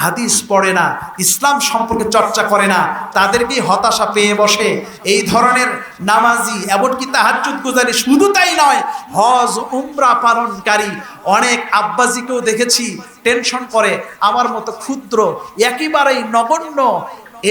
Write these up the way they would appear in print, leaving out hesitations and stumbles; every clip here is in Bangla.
হাদিস পড়ে না, ইসলাম সম্পর্কে চর্চা করে না, তাদেরকেই হতাশা পেয়ে বসে। এই ধরনের নামাজি, এমনকি তাহাজ্জুদ গুজারি, শুধু তাই নয়, হজ উমরা পালনকারী অনেক আব্বাজিকেও দেখেছি টেনশন করে। আমার মতো ক্ষুদ্র, একেবারেই নগণ্য,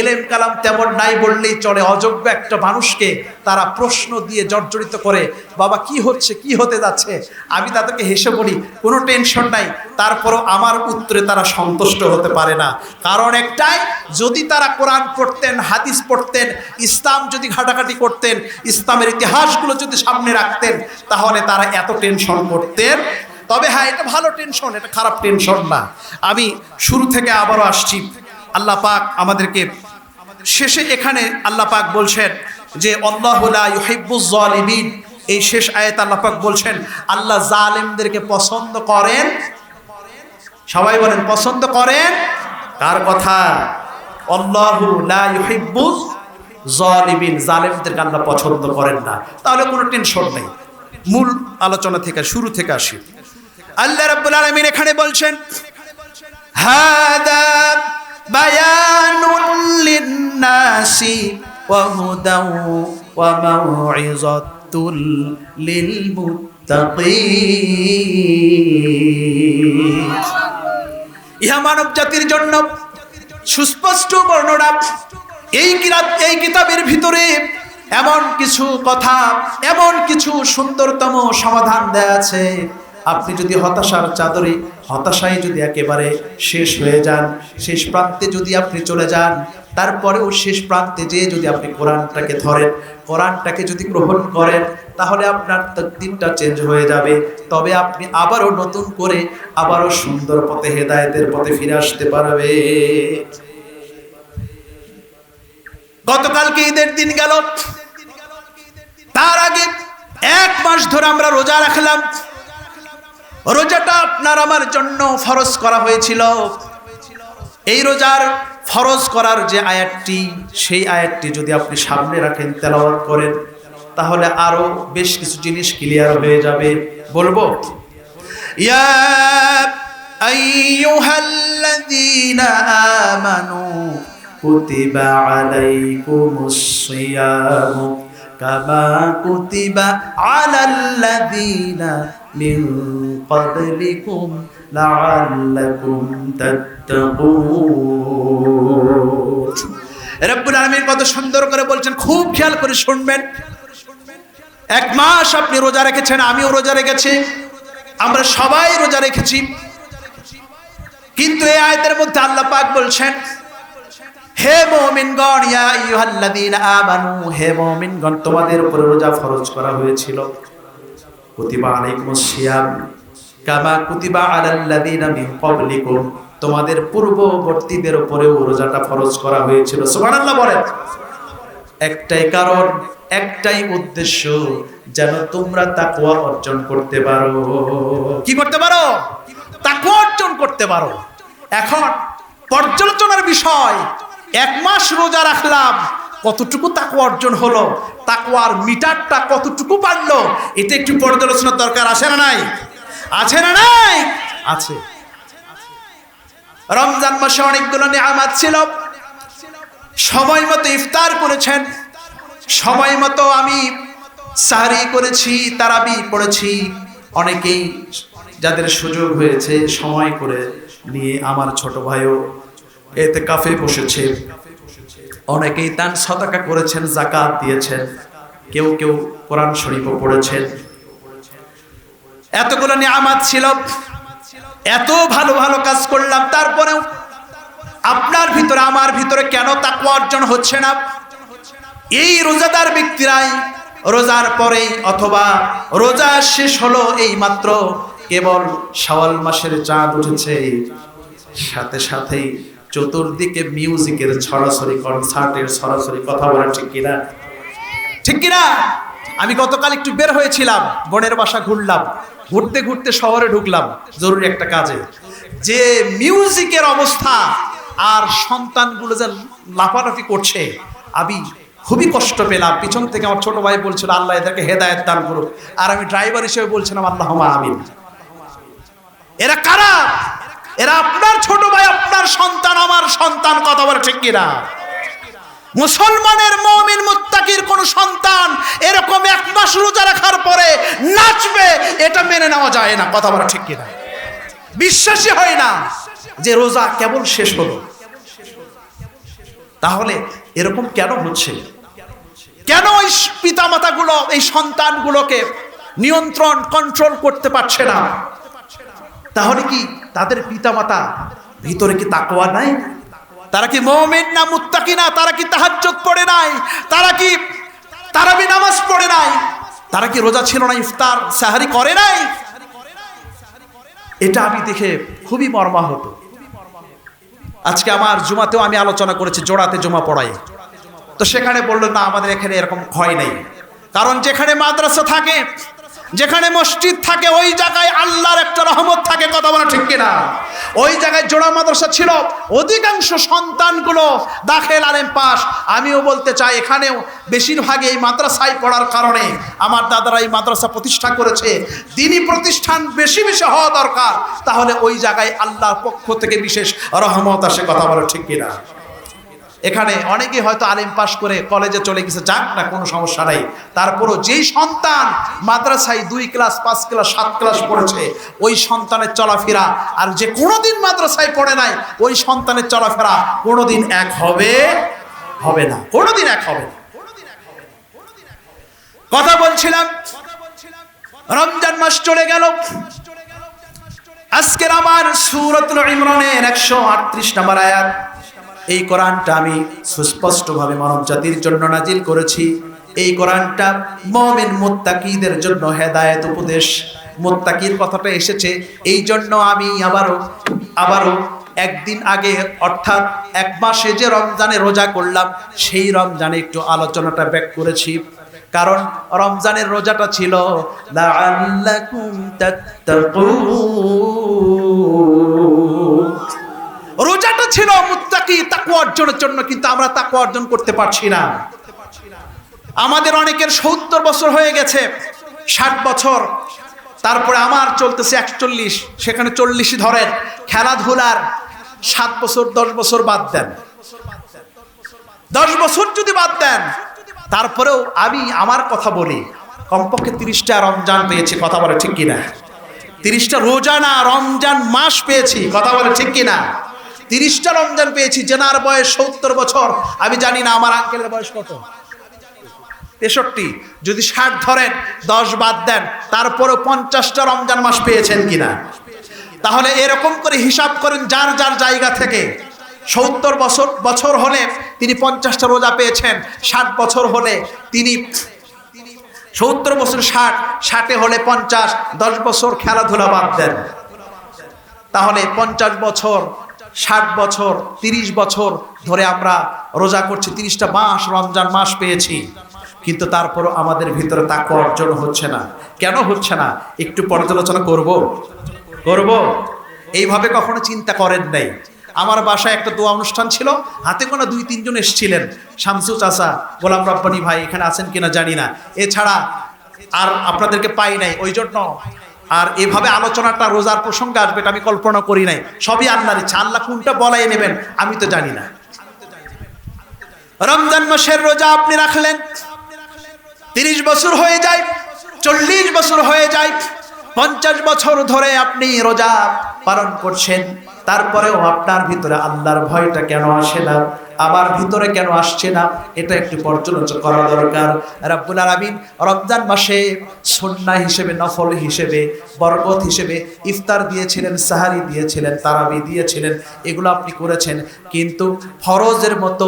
এলেম কালাম তেমন নাই বললেই চলে, অযোগ্য একটা মানুষকে তারা প্রশ্ন দিয়ে জর্জরিত করে, বাবা কি হচ্ছে, কি হতে যাচ্ছে। আমি তাদেরকে হেসে বলি কোনো টেনশন নাই, তারপরও আমার উত্তরে তারা সন্তুষ্ট হতে পারে না। কারণ একটাই, যদি তারা কোরআন পড়তেন, হাদিস পড়তেন, ইসলাম যদি ঘাটাঘাটি করতেন, ইসলামের ইতিহাসগুলো যদি সামনে রাখতেন, তাহলে তারা এত টেনশন করতেন। তবে হ্যাঁ, এটা ভালো টেনশন, এটা খারাপ টেনশন না। আমি শুরু থেকে আবারও আসছি। আল্লাহ পাক আমাদেরকে শেষে এখানে আল্লাহ পাক বলছেন যে আল্লাহু লা ইউহিব্বুজ জালিমিন। এই শেষ আয়াতে আল্লাহ পাক বলছেন আল্লাহ জালেমদেরকে পছন্দ করেন। সবাই বলেন পছন্দ করেন। কার কথা? আল্লাহু লা ইউহিব্বুজ জালিমিন, জালেমদেরকে আল্লাহ পছন্দ করেন না। তাহলে কোনো টেনশন নেই। মূল আলোচনা থেকে, শুরু থেকে আসি। আল্লাহ রাব্বুল আলামিন এখানে বলছেন হাদা বায়ানুল লিন্নাসি ওয়া হুদাও ওয়া মাউইযাতুল লিল মুত্তাকিন। ইহা মানব জাতির জন্য সুস্পষ্ট বর্ণনা। এই কিতাবের ভিতরে এমন কিছু কথা, এমন কিছু সুন্দরতম সমাধান দেয়া আছে। আপনি যদি হতাশার চাদরে, হতাশায় যদি একেবারে শেষ হয়ে যান, শেষ প্রান্তে যদি আপনি চলে যান, তারপরেও শেষ প্রান্তে যেয়ে যদি আপনি কোরআনটাকে ধরেন, কোরআনটাকে যদি গ্রহণ করেন, তাহলে আপনার তাকদীরটা চেঞ্জ হয়ে যাবে। তবে আপনি আবারও নতুন করে আবারও সুন্দর পথে, হেদায়েতের পথে ফিরে আসতে পারবে। গতকালকে ঈদের দিন গেল, তার আগে 1 মাস ধরে আমরা রোজা রাখলাম। রোজাটা আপনার আমার জন্য ফরজ করা হয়েছিল। এই রোজার ফরজ করার যে আয়াতটি, সেই আয়াতটি যদি আপনি সামনে রাখেন, তেলাওয়াত করেন, তাহলে আরো বেশ কিছু জিনিস ক্লিয়ার হয়ে যাবে। বলবো, ইয়া আইয়ুহাল্লাযীনা আমানু কুতিবা আলাইকুমুস সিয়ামু কামা কুতিবা আলাল্লাযীনা মিন ক্বাবলিকুম লাআল্লাকুম তাত্তাকুন। রব্বুল আলামিন কত সুন্দর করে বলছেন, খুব খেয়াল করে শুনবেন। 1 মাস আপনি রোজা রেখেছেন, আমিও রোজা রেখেছি, আমরা সবাই রোজা রেখেছি। কিন্তু এই আয়াতের মধ্যে আল্লাহ পাক বলছেন, হে মুমিনগণ, ইয়া আইয়ুহাল্লাযীনা আমানু, হে মুমিনগণ, তোমাদের উপরে রোজা ফরজ করা হয়েছিল। কুতিবা আলাইকুমুস সিয়াম কামা কুতিবা আলাল্লাযীনা মিন ক্বাবলিকুম, তোমাদের পূর্ববর্তীদের উপরেও রোজাটা ফরজ করা হয়েছিল। সুবহানাল্লাহ বলেন। একটাই কারণ, একটাই উদ্দেশ্য, যেন তোমরা তাকওয়া অর্জন করতে পারো। কি করতে পারো? তাকওয়া অর্জন করতে পারো। এখন পর্যালোচনার বিষয়, 1 মাস রোজা রাখলাম, কতটুকু তাকওয়া অর্জন হলো, তাকওয়ার মিটারটা কতটুকু বাড়লো, এটা একটু পর্যালোচনার দরকার আছে না নাই? আছে না নাই? আছে। রমজান মাসে অনেকগুলো নিয়ামত ছিল। সময় মতো ইফতার করেছেন, সময় মতো আমি সাহরি করেছি, তারাবি পড়েছি। অনেকেই যাদের সুযোগ হয়েছে সময় করে নিয়ে, আমার ছোট ভাইও ইতিকাফে বসেছে। অনেকেই দান সাদাকা করেছেন, যাকাত দিয়েছেন, কেউ কেউ কোরআন শরীফও পড়েছেন। এতগুলো নিয়ামত ছিল, এত ভালো ভালো কাজ করলাম, তারপরেও আপনার ভিতরে আমার ভিতরে কেন তাকওয়া অর্জন হচ্ছে না? এই রোজাদার ব্যক্তিরাই রোজার পরে অথবা রোজা শেষ হলো এই মাত্র, কেবল শাওয়াল মাসের চাঁদ উঠেছে, সাথে সাথেই চতুর্দিকে মিউজিকের ছড়াছড়ি, কনসার্টের ছড়াছড়ি। কথা বলেন ঠিক কিনা? ঠিক কিনা? আমি গতকাল একটু বের হয়েছিলাম, বোনের বাসা ঘুরলাম, ঘুরতে ঘুরতে শহরে ঢুকলাম জরুরি একটা কাজে। যে মিউজিকের অবস্থা আর সন্তানগুলো যে লাফালাফি করছে, আমি খুবই কষ্ট পেলাম। পিছন থেকে আমার ছোট ভাই বলছিল আল্লাহ এদেরকে হেদায়েত দান করুক, আর আমি ড্রাইভার হিসেবে বলছিলাম আল্লাহুম্মা আমিন। এরা কারা? এরা আপনার ছোট ভাই, আপনার সন্তান। বলো ঠিক কিনা? মুসলমানের মুমিন মুত্তাকির কোন সন্তান এরকম এক মাস রোজা রাখার পরে নাচবে, এটা মেনে নেওয়া যায় না। কথা বলো ঠিক কিনা? বিশ্বাসই হয় না যে রোজা কেবল শেষ হলো। তাহলে এরকম কেন হচ্ছে? কেন ওই পিতামাতাগুলো এই সন্তানগুলোকে নিয়ন্ত্রণ কন্ট্রোল করতে পারছে না? তাহলে কি তাদের পিতামাতা ভিতরে কি তাকওয়া নাই? তারা কি মুমিন না মুত্তাকি না? তারা কি তাহাজ্জুদ পড়ে নাই? তারা কি তারাবি নামাজ পড়ে নাই? তারা কি রোজা ছিল না, ইফতার সাহারি করে নাই? এটা আমি দেখে খুবই মর্মাহত। আজকে আমার জুমাতেও আমি আলোচনা করেছি, জোড়াতে জুমা পড়াই। তো সেখানে বললো না আমাদের এখানে এরকম হয় নাই। কারণ যেখানে মাদ্রাসা থাকে, যেখানে মসজিদ থাকে, ওই জায়গায় আল্লাহর একটা রহমত থাকে। কথা বলা ঠিক কিনা? ওই জায়গায় জোড়া মাদ্রাসা ছিল, অধিকাংশ সন্তানগুলো দাখিল আলেম পাস। আমিও বলতে চাই এখানেও বেশিরভাগ এই মাদ্রাসায় পড়ার কারণে আমার দাদারা এই মাদ্রাসা প্রতিষ্ঠা করেছে। দ্বীনি প্রতিষ্ঠান বেশি বেশি হওয়া দরকার, তাহলে ওই জায়গায় আল্লাহর পক্ষ থেকে বিশেষ রহমত আসে। কথা বলা ঠিক কিনা? এখানে অনেকে হয়তো আলিম পাস করে কলেজে চলে গেছে, যাক না, কোনো সমস্যা নাই। তারপরও যেই সন্তান মাদ্রাসায় 2 ক্লাস 5 ক্লাস 7 ক্লাস পড়েছে, ওই সন্তানের চলাফেরা আর যে কোনোদিন মাদ্রাসায় পড়ে নাই, ওই সন্তানের চলাফেরা কোনোদিন এক হবে না, কোনোদিন এক হবে না। কথা বলছিলাম, রমজান মাস চলে গেল। আজকের আমার সূরাতুল ইমরানের 138 নম্বর আয়াত, এই কোরআনটা আমি সুস্পষ্টভাবে মানব জাতির জন্য নাজিল করেছি। এই কোরআনটা মুমিন মুত্তাকিদের জন্য হেদায়েত উপদেশ। মুত্তাকির কথাটা এসেছে এই জন্য আমি আবারও একদিন আগে অর্থাৎ 1 মাসে যে রমজানে রোজা করলাম, সেই রমজানে একটু আলোচনাটা ব্যাক করেছি। কারণ রমজানের রোজাটা ছিল লাআল্লাকুম তাত্তাকুন, রোজাটা ছিল মুত্তাকি তাকওয়া অর্জনের জন্য। কিন্তু আমরা তাকওয়া অর্জন করতে পারছি না। আমাদের অনেকের 70 বছর হয়ে গেছে, 60 বছর, তারপরে আমার চলতেছে 41, সেখানে 40ই ধরেন। খেলাধুলার 7 বছর 10 বছর বাদ দেন, 10 বছর যদি বাদ দেন, তারপরেও আমি আমার কথা বলি, কমপক্ষে 30টা রমজান পেয়েছি। কথা বলে ঠিক কিনা? 30টা রোজা না, রমজান মাস পেয়েছি। কথা বলে ঠিক কিনা? 30টা রমজান পেয়েছি। জেনার বয়স 70 বছর, আমি জানি না আমার আঙ্কেলের বয়স কত, 63। যদি 60 ধরেন, 10 বাদ দেন, তারপরে 50টা রমজান মাস পেয়েছেন কিনা? তাহলে এরকম করে হিসাব করেন, যার যার জায়গা থেকে। 70 বছর হলে তিনি 50টা রোজা পেয়েছেন, 60 বছর হলে তিনি 70 বছর 60 হলে 50, 10 বছর খেলাধুলা বাদ দেন, তাহলে 50 বছর 60 বছর 30 বছর ধরে আমরা রোজা করছি, 30টা মাস রমজান মাস পেয়েছি। কিন্তু তারপরও আমাদের ভিতরে তাকওয়া অর্জন হচ্ছে না। কেন হচ্ছে না একটু পর্যালোচনা করব। এইভাবে কখনো চিন্তা করেন নাই? আমার বাসায় একটা দোয়া অনুষ্ঠান ছিল, হাতে গোনা 2-3 জন এসেছিলেন। শামসু চাচা, গোলাম রব্বানী ভাই এখানে আছেন কিনা জানি না, এছাড়া আর আপনাদেরকে পাই নাই। ওই জন্য আর এভাবে আলোচনাটা রোজার প্রসঙ্গে আসবে এটা আমি কল্পনা করি নাই। সবই আল্লাহর ইচ্ছা, আল্লাহ কোনটা বলাই নেবেন আমি তো জানি না। রমজান মাসের রোজা আপনি রাখলেন, 30 বছর হয়ে যায়, 40 বছর হয়ে যায়, 50 বছর ধরে আপনি রোজা পালন করছেন, তারপরেও আপনার ভিতরে আল্লাহর ভয়টা কেন আসে না? আমার ভিতরে কেন আসছে না? এটা একটু পর্যালোচনা করা দরকার। রাব্বুল আলামিন রমজান মাসে সুন্নাহ হিসেবে, নফল হিসেবে, বরকত হিসেবে ইফতার দিয়েছিলেন, সাহারি দিয়েছিলেন, তারাবি দিয়েছিলেন, এগুলো আপনি করেছেন। কিন্তু ফরজের মতো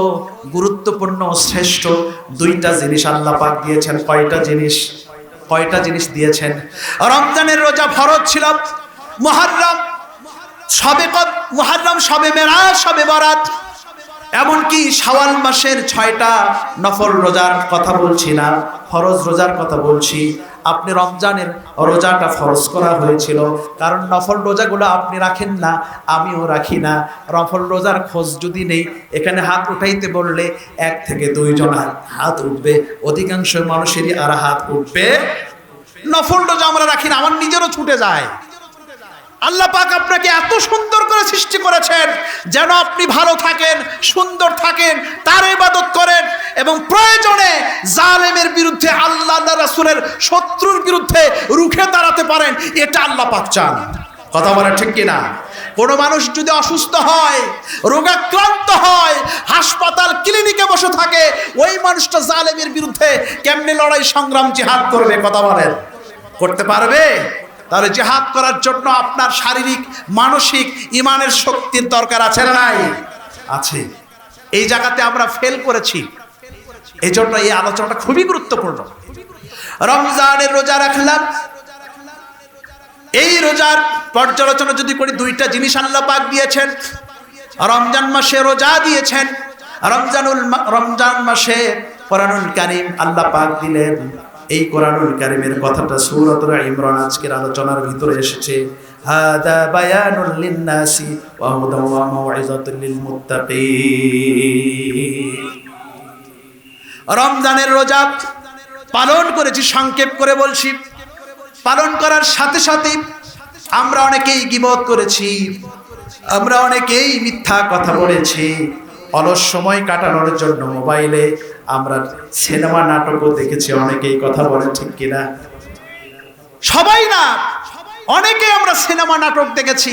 গুরুত্বপূর্ণ শ্রেষ্ঠ 2টা জিনিস আল্লাহ পাক দিয়েছেন। কয়টা জিনিস দিয়েছেন? রমজানের রোজা ফরজ ছিল মুহররম, শবে মেরাজ, শবে বরাত, এমনকি শাওয়াল মাসের 6টা নফল রোজার কথা বলছি না, ফরজ রোজার কথা বলছি। আপনি রমজানের রোজাটা ফরজ করা হয়েছিল, কারণ নফল রোজাগুলো আপনি রাখেন না, আমিও রাখি না। নফল রোজার খোঁজ যদি নেই, এখানে হাত উঠাইতে বললে 1 থেকে 2 জন হাত উঠবে, অধিকাংশ মানুষেরই আর হাত উঠবে। নফল রোজা আমরা রাখি না, আমার নিজেরও ছুটে যায়। আল্লাহ পাক আপনাকে এত সুন্দর করে সৃষ্টি করেছেন যেন আপনি ভালো থাকেন, সুন্দর থাকেন, তার ইবাদত করেন এবং প্রয়োজনে জালেমের বিরুদ্ধে, আল্লাহ রাসূলের শত্রুর বিরুদ্ধে রুখে দাঁড়াতে পারেন, এটা আল্লাহ পাক চান। কথা বলেন ঠিক কিনা? কোনো মানুষ যদি অসুস্থ হয়, রোগাক্রান্ত হয়, হাসপাতাল ক্লিনিকে বসে থাকে, ওই মানুষটা জালেমের বিরুদ্ধে কেমনে লড়াই সংগ্রাম জিহাদ করবে? কথা বলেন, করতে পারবে? তাহলে জিহাদ করার জন্য আপনার শারীরিক, মানসিক, ইমানের শক্তির দরকার আছে না নাই? আছে। এই জায়গাতে আমরা ফেল করেছি, এই জন্য এই আলোচনাটা খুবই গুরুত্বপূর্ণ। রমজানের রোজা রাখলাম, এই রোজার পর্যালোচনা যদি করি, দুইটা জিনিস আল্লাহ পাক দিয়েছেন। রমজান মাসে রোজা দিয়েছেন, রমজান মাসে কোরআনুল কারীম আল্লাহ পাক দিলেন। এই কোরআনুল কারীমের কথাটা সূরাতুল ইমরান আজকের আলোচনার ভিতরে এসেছে। হাদা বায়ানুল লিন্নাসি ওয়া হুদাও ওয়া মাউইযাতুল লিল মুত্তাকিন। রমজানের রোজা পালন করেছি, সংক্ষেপ করে বলছি। পালন করার সাথে সাথে আমরা অনেকেই গীবত করেছি, আমরা অনেকেই মিথ্যা কথা বলেছি, অলস সময় কাটানোর জন্য মোবাইলে আমরা সিনেমা নাটকও দেখেছি। অনেকেই কথা বলে ঠিক কিনা? সবাই না, অনেকে আমরা সিনেমা নাটক দেখেছি।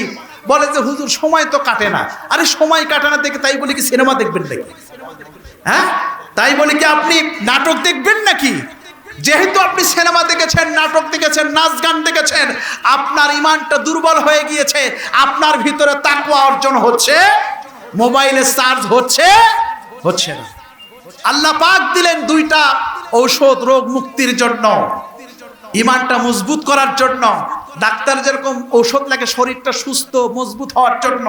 বলে যে হুজুর সময় তো কাটে না। আরে সময় কাটে না দেখে তাই বলে কি সিনেমা দেখবেন নাকি? হ্যাঁ, তাই বলে কি আপনি নাটক দেখবেন নাকি? যেহেতু আপনি সিনেমা দেখেছেন, নাটক দেখেছেন, নাচ গান দেখেছেন, আপনার ইমানটা দুর্বল হয়ে গিয়েছে, আপনার ভিতরে তাকওয়া অর্জন হচ্ছে, মোবাইলে চার্জ হচ্ছে না। আল্লাহ পাক দিলেন দুইটা ঔষধ রোগ মুক্তির জন্য, ইমানটা মজবুত করার জন্য। ডাক্তার যেরকম ঔষধ লাগে শরীরটা সুস্থ মজবুত হওয়ার জন্য,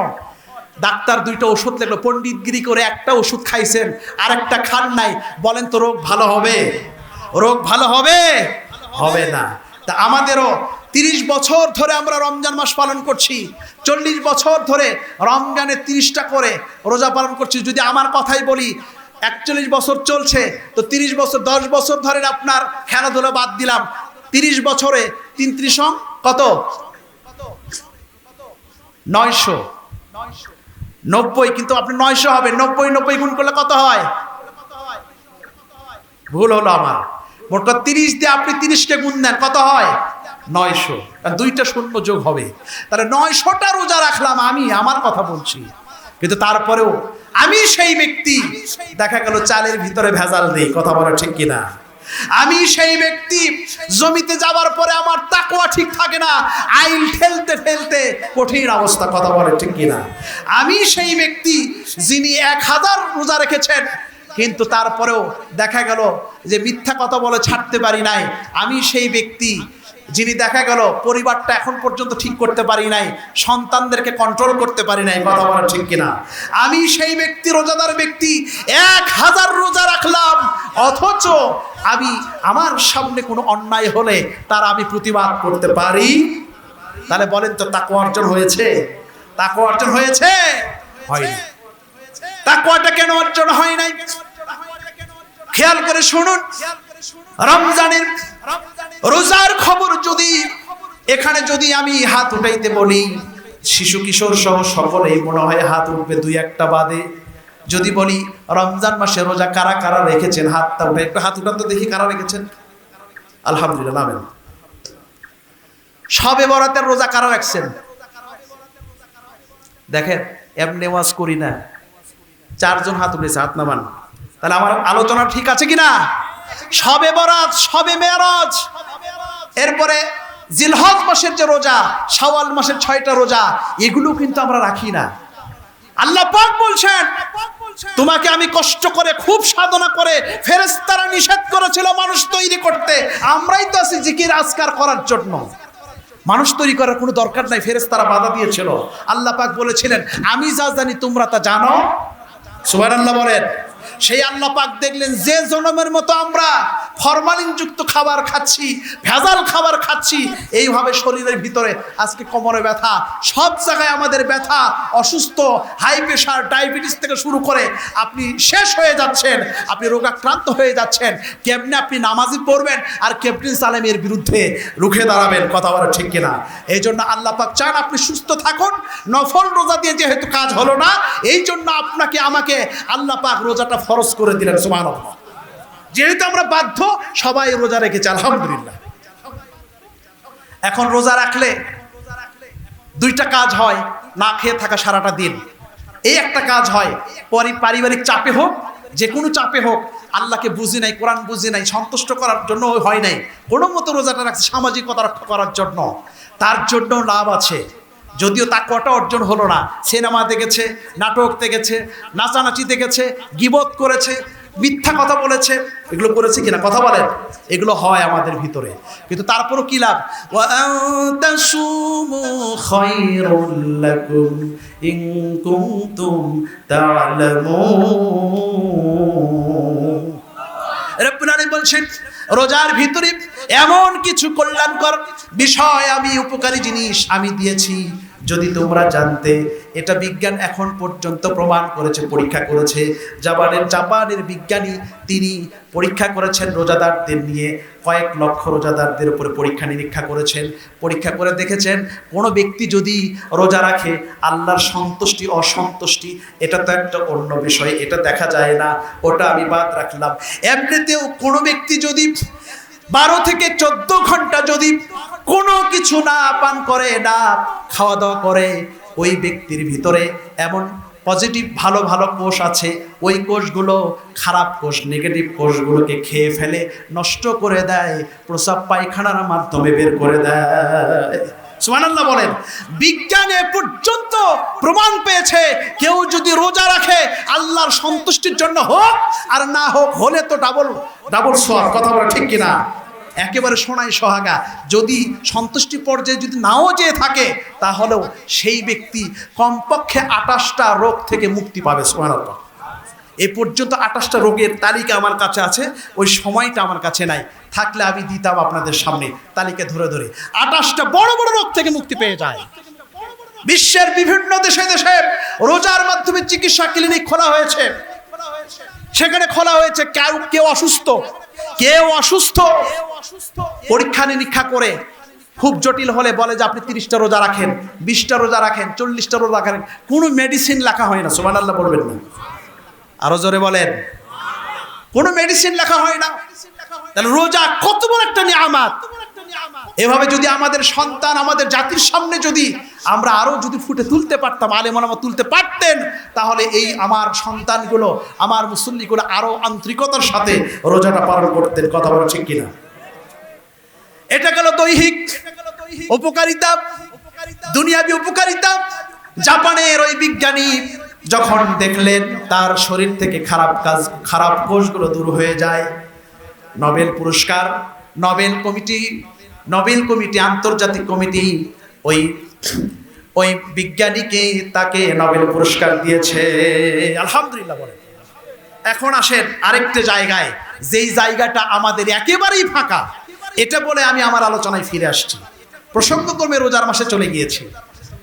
ডাক্তার দুইটা ওষুধ লিখলো। পণ্ডিতগিরি করে একটা ওষুধ খাইছেন, আর একটা খান নাই, বলেন তো রোগ ভালো হবে? রোগ ভালো হবে? হবে না। তা আমাদেরও 30 বছর ধরে আমরা রমজান মাস পালন করছি, 40 বছর ধরে রমজানে 30টা করে রোজা পালন করছি। যদি আমার কথাই বলি, 41 বছর চলছে, তো 30 বছর, 10 বছর ধরে আপনার খেলাধুলা বাদ দিলাম, 30 বছরে 33 কত? 990। কিন্তু আপনি 900 হবে, 90 গুণ করলে কত হয়? ভুল হলো আমার। মোট 30 দিয়ে আপনি 30কে গুণ দেন, কত হয়? 900। আর দুইটা শূন্য যোগ হবে, তাহলে 900টা রোজা রাখলাম আমি, আমার কথা বলছি। কিন্তু তারপরেও আমি সেই ব্যক্তি, দেখা গেল চালের ভিতরে ভেজাল দেই। কথা বলা ঠিক কিনা? আমি সেই ব্যক্তি, জমিতে যাবার পরে আমার তাকওয়া ঠিক থাকে না, আইল ঠেলতে ঠেলতে কঠিন অবস্থা। কথা বলে ঠিক কিনা? আমি সেই ব্যক্তি যিনি 1000 রোজা রেখেছেন, কিন্তু তারপরেও দেখা গেল যে মিথ্যা কথা বলে ছাড়তে পারি নাই। আমি সেই ব্যক্তি যিনি দেখা গেল পরিবারটা এখন পর্যন্ত ঠিক করতে পারি নাই, সন্তানদেরকে কন্ট্রোল করতে পারি নাই। কথা বলা ঠিক কিনা? আমি সেই ব্যক্তি, রোজাদার ব্যক্তি, 1000 রোজা রাখলাম, অথচ আমি আমার সামনে কোনো অন্যায় হলে তার আমি প্রতিবাদ করতে পারি। তাহলে বলেন তো তাকওয়া অর্জন হয়েছে? তাকওয়া অর্জন হয়েছে? হয়নি। তাকওয়াটা কেন অর্জন হয় নাই? খেয়াল করে শুনুন। রমজানের রোজার খবর যদি এখানে যদি আমি হাত উঠাইতে বলি, শিশু কিশোর সহ সকলেই মনে হয় হাত উঠবে, 2-1টা বাদে। যদি বলি রমজান মাসে রোজা কারা কারা রেখেছেন, হাতটা উঠে, একটু হাত উঠান তো দেখি কারা রেখেছেন। আলহামদুলিল্লাহ, নামেন। শবে বরাতের রোজা কারা রাখছেন? দেখেন, এমনি ওয়াজ করি না, 4 জন হাত উঠেছে, হাত নামান। তাহলে আমার আলোচনা ঠিক আছে কিনা? শবে বরাত, শবে মেরাজ, এরপরে জিলহজ মাসের যে রোজা, শাওয়াল মাসের 6টা রোজা, এগুলো কিন্তু আমরা রাখি না। আল্লাহ পাক বলছেন, তোমাকে আমি কষ্ট করে, খুব সাধনা করে, ফেরেশতারা নিষেধ করেছিল মানুষ তৈরি করতে, আমরাই তো আছি জিকির আজকার করার জন্য। মানুষ তৈরি করার কোনো দরকার নাই, ফেরেশতারা বাধা দিয়েছিল। আল্লাহ পাক বলেছিলেন, আমি যা জানি তোমরা তা জানো। সুবহানাল্লাহ বলেন। সেই আল্লাহ পাক দেখলেন যে জনমের মতো আমরা ফরমালিনযুক্ত খাবার খাচ্ছি, ভেজাল খাবার খাচ্ছি, এইভাবে শরীরের ভিতরে আজকে কোমরে ব্যথা, সব জায়গায় আমাদের ব্যথা, অসুস্থ, হাই প্রেশার, ডায়াবেটিস থেকে শুরু করে আপনি শেষ হয়ে যাচ্ছেন, আপনি রোগাক্রান্ত হয়ে যাচ্ছেন। কেমনে আপনি নামাজি পড়বেন আর ক্যাপ্টেন সালেমের বিরুদ্ধে রুখে দাঁড়াবেন? কথা বলা ঠিক কিনা? এই জন্য আল্লাহ পাক চান আপনি সুস্থ থাকুন। নফল রোজা দিয়ে যেহেতু কাজ হলো না, এই জন্য আপনাকে আমাকে আল্লাহ পাক রোজাটা ফরজ করে দিলেন। সুবহানাল্লাহ। যেহেতু আমরা বাধ্য, সবাই রোজা রেখেছে, আলহামদুলিল্লাহ। এখন রোজা রাখলে দুইটা কাজ হয়, না খেয়ে থাকা সারাটা দিন। এই একটা কাজ হয়, পারিবারিক চাপে হোক, যে কোনো চাপে হোক, আল্লাহকে বুঝি নাই, কোরআন বুঝি নাই, সন্তুষ্ট করার জন্য হয় নাই, কোনো মতো রোজাটা রাখছে সামাজিকতা রক্ষা করার জন্য, তার জন্য লাভ আছে। যদিও তা কটা অর্জন হলো না, সিনেমা দেখেছে, নাটক দেখেছে, নাচানাচি দেখেছে, গীবত করেছে, মিথ্যা কথা বলেছে, এগুলো করেছে কিনা কথা বলেন? এগুলো হয় আমাদের ভিতরে, কিন্তু তারপরও কি লাভ? ওয়া আনতাসুমু খায়রুল লাকুম ইন কুনতুম তা'লামুন। রব্বুল আলামিন বলছেন, রোজার ভিতরে এমন কিছু কল্যাণকর বিষয়, আমি উপকারী জিনিস আমি দিয়েছি, যদি তোমরা জানতে। এটা বিজ্ঞান এখন পর্যন্ত প্রমাণ করেছে, পরীক্ষা করেছে। জাপানের বিজ্ঞানী তিনি পরীক্ষা করেছেন রোজাদারদের নিয়ে, কয়েক লক্ষ রোজাদারদের উপরে পরীক্ষা নিরীক্ষা করেছেন। পরীক্ষা করে দেখেছেন, কোনো ব্যক্তি যদি রোজা রাখে, আল্লাহর সন্তুষ্টি অসন্তুষ্টি এটা তো একটা অন্য বিষয়, এটা দেখা যায় না, ওটা আমি বাদ রাখলাম। এমনিতেও কোনো ব্যক্তি যদি 12 থেকে 14 ঘন্টা যদি কোনো কিছু না পান করে, না খাওয়া দাওয়া করে, ওই ব্যক্তির ভিতরে এমন পজিটিভ ভালো ভালো কোষ আছে, ওই কোষগুলো খারাপ কোষ, নেগেটিভ কোষগুলোকে খেয়ে ফেলে, নষ্ট করে দেয়, প্রস্রাব পায়খানার মাধ্যমে বের করে দেয়। সুবহানাল্লাহ বলেন। বিজ্ঞানে পর্যন্ত প্রমাণ পেয়েছে, কেউ যদি রোজা রাখে আল্লাহর সন্তুষ্টির জন্য হোক আর না হোক, হলে তো ডাবল সওয়াব। কথা বলা ঠিক কিনা? একেবারে সোনায় সোহাগা। যদি সন্তুষ্টি পর্যায়ে যদি নাও যেয়ে থাকে, তাহলেও সেই ব্যক্তি কমপক্ষে 28টা রোগ থেকে মুক্তি পাবে। সুবহানাল্লাহ। এ পর্যন্ত 28টা রোগের তালিকা আমার কাছে আছে, ওই সময়টা আমার কাছে নাই, থাকলে আমি দিতাম আপনাদের সামনে তালিকা ধরে ধরে। 28টা বড় বড় রোগ থেকে মুক্তি পেয়ে যায়। বিশ্বের বিভিন্ন দেশে দেশে রোজার মাধ্যমে চিকিৎসা ক্লিনিক খোলা হয়েছে, সেখানে খোলা হয়েছে। কেউ অসুস্থ পরীক্ষা নিরীক্ষা করে খুব জটিল হলে বলে যে আপনি 30টা রোজা রাখেন, 20টা রোজা রাখেন, 40টা রোজা রাখেন, কোনো মেডিসিন লেখা হয় না। সুবহানাল্লাহ বলবেন না? আরো জোরে বলেন। কোনো মেডিসিন লেখা হয় না। তাহলে রোজা কত বড় একটা নিয়ামত। এভাবে যদি আমাদের সন্তান, আমাদের জাতির সামনে যদি আমরা আরো যদি ফুটে তুলতে পারতাম, আলেম ওলামা তুলতে পারতেন, তাহলে এই আমার সন্তানগুলো, আমার মুসল্লিগুলো আরো আন্তরিকতার সাথে রোজাটা পালন করতেন। কথা বলা ঠিক কিনা? এটা গেল দৈহিক উপকারিতা, দুনিয়াবি উপকারিতা। জাপানের ওই বিজ্ঞানী যখন দেখলেন তার শরীর থেকে খারাপ কোষগুলো দূর হয়ে যায়, নোবেল পুরস্কার, নোবেল কমিটি আন্তর্জাতিক কমিটি ওই বিজ্ঞানীকে তাকে নোবেল পুরস্কার দিয়েছে। আলহামদুলিল্লাহ বলে। এখন আসেন আরেকটা জায়গায়, যেই জায়গাটা আমাদের একেবারেই ফাঁকা, এটা বলে আমি আমার আলোচনায় ফিরে আসছি। প্রসঙ্গক্রমে রোজার মাসে চলে গিয়েছি,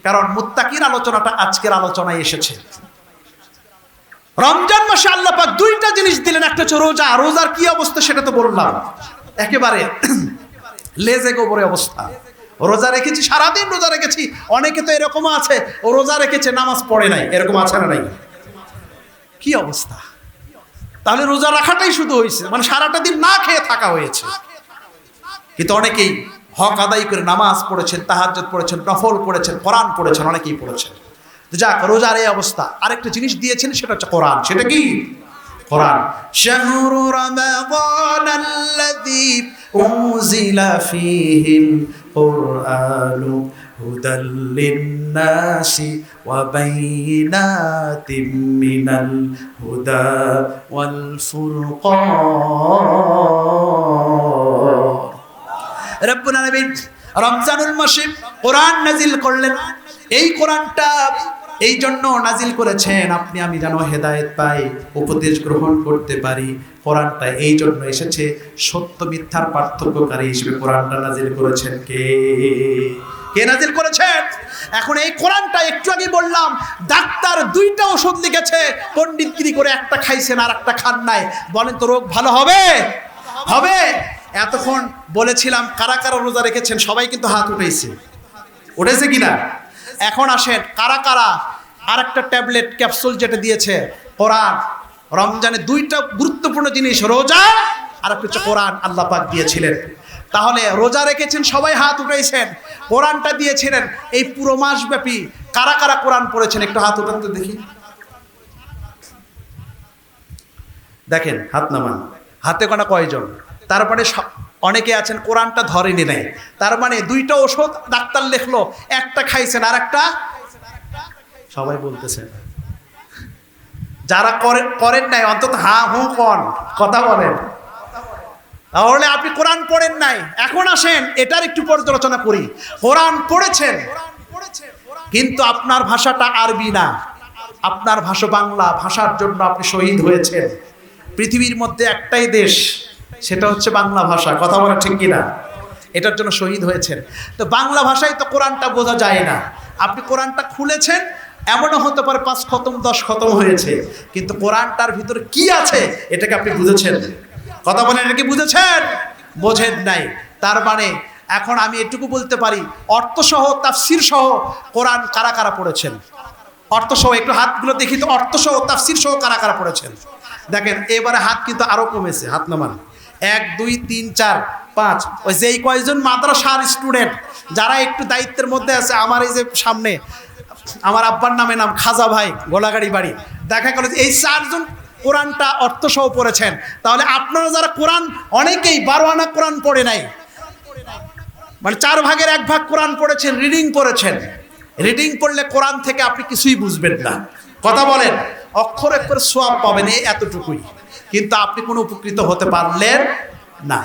কারণ মুত্তাকির আলোচনাটা আজকের আলোচনায় এসেছে। রমজান মাসে আল্লাহ পাক দুইটা জিনিস দিলেন, একটা হচ্ছে রোজা। রোজার কি অবস্থা সেটা তো বললাম, একেবারে লেজে গোবরে অবস্থা। রোজা রেখেছি, সারাদিন রোজা রেখেছি। অনেকে তো এরকম আছে, ও রোজা রেখেছে নামাজ পড়ে নাই, এরকম আছে না নাই? কি অবস্থা! তাহলে রোজা রাখাটাই শুধু হয়েছে, মানে সারাটা দিন না খেয়ে থাকা হয়েছে। কিন্তু অনেকেই হক আদায় করে নামাজ পড়েছেন, তাহাজ্জুদ পড়েছেন, নফল পড়েছেন, কোরআন পড়েছেন, অনেকেই পড়েছেন। যাক, রোজার এই অবস্থা। আরেকটা জিনিস দিয়েছেন, সেটা হচ্ছে কোরআন। সেটা কি? কোরআন। শাহরু রমাদানাল্লাযী উনজিলা ফীহিল কুরআনু হুদাল লিন্নাসি ওয়া বাইয়িনাতিম মিনাল হুদা ওয়াল ফুরকান। রব্বুল আলামিন রমজানুল মাসে কোরআন নাজিল করলেন। এই কোরআনটা এই জন্য নাজিল করেছেন আপনি আমি যেন হেদায়েত পাই, উপদেশ গ্রহণ করতে পারি। কোরআনটা এই জন্য এসেছে সত্য মিথ্যার পার্থক্যকারী হিসেবে কোরআনটা নাজিল করেছেন কে? কে নাজিল করেছেন? এখন এই কোরআনটা একটু আগে বললাম ডাক্তার দুইটা ওষুধ লিখেছে, পণ্ডিতগিরি করে একটা খাইছেন আর একটা খান নাই, বলেন তো রোগ ভালো হবে? হবে? এতক্ষণ বলেছিলাম কারা কারা রোজা রেখেছেন, সবাই কিন্তু হাত উঠেছে কিনা? এখন আসেন কারা কারা আর একটা ট্যাবলেট ক্যাপসুল যেটা দিয়েছে কোরআন, রমজানে দুইটা গুরুত্বপূর্ণ জিনিস, রোজা আর একটা হচ্ছে কোরআন আল্লাহ পাক দিয়েছিলেন। তাহলে রোজা রেখেছেন সবাই হাত উঠাইছেন, কোরআনটা দিয়েছিলেন এই পুরো মাস ব্যাপী। কারা কারা কোরআন পড়েছেন একটু হাত উঠান তো দেখি। দেখেন হাত নামান, হাতে গোনা কয়জন? তারপরে অনেকে আছেন কোরআনটা ধরেনি নাই, তার মানে দুইটা ওষুধ ডাক্তার লিখলো, একটা খাইছেন আর একটা সবাই বলতেছেন। যারা করেন নাই অন্তত হা হু কন, কথা বলেন। তাহলে আপনি কোরআন পড়েন নাই। এখন আসেন এটার একটু পর্যালোচনা করি। কোরআন পড়েছেন কিন্তু আপনার ভাষাটা আরবি না, আপনার ভাষা বাংলা, ভাষার জন্য আপনি শহীদ হয়েছেন। পৃথিবীর মধ্যে একটাই দেশ, সেটা হচ্ছে বাংলা ভাষা, কথা বলা ঠিক কিনা? এটার জন্য শহীদ হয়েছেন। তো বাংলা ভাষায় তো কোরআনটা বোঝা যায় না। আপনি কোরআনটা খুলেছেন, এমনও হতে পারে 5 খতম 10 খতম হয়েছে, কিন্তু কোরআনটার ভিতরে কি আছে এটাকে আপনি বুঝেছেন? কথা বলেন, এটা কি বুঝেছেন? বোঝেন নাই। তার মানে এখন আমি এটুকু বলতে পারি অর্থসহ তাফসির সহ কোরআন কারা কারা পড়েছেন? অর্থসহ একটু হাতগুলো দেখি তো, অর্থসহ তাফসির সহ কারা কারা পড়েছেন? দেখেন এবারে হাত কিন্তু আরো কমেছে, হাত নামান। 1 2 3 4 5, ওই যেই কয়েকজন মাদ্রাসার স্টুডেন্ট যারা একটু দায়িত্বের মধ্যে আছে, আমার এই যে সামনে আমার আব্বার নামে নাম খাজা ভাই, গোলাগাড়ি বাড়ি, দেখা গেল এই 4 জন কোরআনটা অর্থসহ পড়েছেন। তাহলে আপনারা যারা কোরআন অনেকেই 12 আনা কোরআন পড়ে নাই, মানে 4 ভাগের 1 ভাগ কোরআন পড়েছেন, রিডিং পড়েছেন। রিডিং পড়লে কোরআন থেকে আপনি কিছুই বুঝবেন না, কথা বলেন। অক্ষর অক্ষর সোয়াব পাবেন এই এতটুকুই, কিন্তু আপনি কোনো উপকৃত হতে পারলেন না।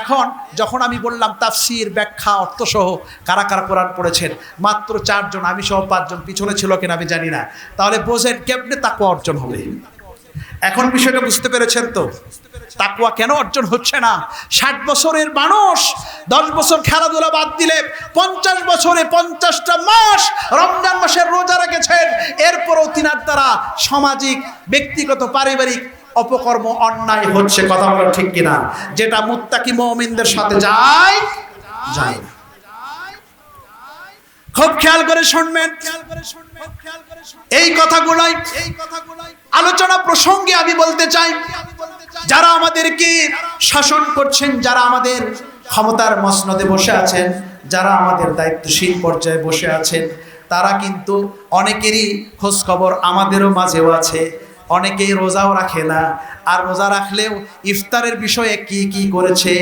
এখন যখন আমি বললাম তাফসির, ব্যাখ্যা, অর্থসহ কারা কারা কোরআন পড়েছেন, মাত্র 4 জন, আমি সহ 5 জন, পিছনে ছিল কিনা আমি জানি না। তাহলে বোঝেন কেমনে তাকওয়া অর্জন হবে। এখন বিষয়টা বুঝতে পেরেছেন তো? তাকওয়া কেন অর্জন হচ্ছে না? 60 বছরের মানুষ 10 বছর খেলাধুলা বাদ দিলে 50 বছরে 50টা মাস রমজান মাসের রোজা রেখেছেন, এরপরও তিনার দ্বারা সামাজিক, ব্যক্তিগত, পারিবারিক অপকর্ম, অন্যায় হচ্ছে, কথা বলা ঠিক কিনা? যেটা মুত্তাকি মুমিনদের সাথে যায় যায় না। খুব খেয়াল করে শুনবেন এই কথাগুলাই। আলোচনা প্রসঙ্গে আমি বলতে চাই, যারা আমাদেরকে শাসন করছেন, যারা আমাদের ক্ষমতার মসনদে বসে আছেন, যারা আমাদের দায়িত্বশীল পর্যায়ে বসে আছেন, তারা কিন্তু অনেকেরই খোঁজ খবর আমাদেরও মাঝেও আছে। অনেকেই রোজাও রাখে না, আর রোজা রাখলেও ইফতারের বিষয়ে কি কি করেছে